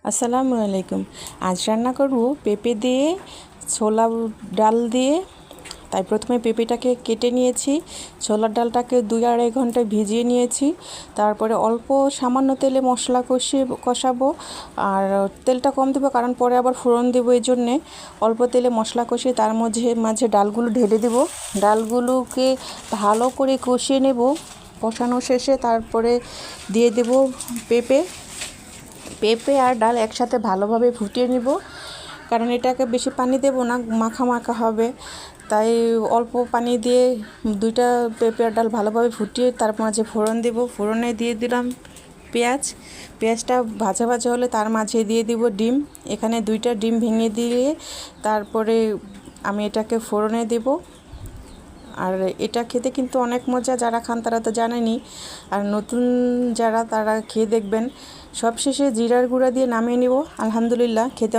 আসসালামু আলাইকুম। আজ রান্না করব পেঁপে দিয়ে ছোলা ডাল দিয়ে। তাই প্রথমে পেঁপেটাকে কেটে নিয়েছি, ছোলার ডালটাকে 2-2.5 ঘন্টা ভিজিয়ে নিয়েছি। তারপরে অল্প সামান্য তেলে মশলা কষাবো, আর তেলটা কম দেবো কারণ পরে আবার ফোড়ন দেবো। এই জন্যে অল্প তেলে মশলা কষিয়ে তার মাঝে ডালগুলো ঢেলে দেবো। ডালগুলোকে ভালো করে কষিয়ে নেব। কষানো শেষে তারপরে দিয়ে দেব পেঁপে আর ডাল একসাথে ভালোভাবে ফুটিয়ে নিব, কারণ এটাকে বেশি পানি দেব না, মাখা মাখা হবে। তাই অল্প পানি দিয়ে দুইটা পেঁপে আর ডাল ভালোভাবে ফুটিয়ে তার মাঝে ফোড়ন দেব। ফোড়নে দিয়ে দিলাম পেঁয়াজটা ভাজা ভাজা হলে তার মাঝে দিয়ে দিব ডিম। এখানে 2টা ডিম ভেঙে দিয়ে তারপরে আমি এটাকে ফোড়নে দেব। আর এটা খেতে কিন্তু অনেক মজা, যারা খান তারা তো জানেনই, আর নতুন যারা তারা খেয়ে দেখবেন। সবশেষে জিরার গুঁড়া দিয়ে নামিয়ে নিব। আলহামদুলিল্লাহ, খেতে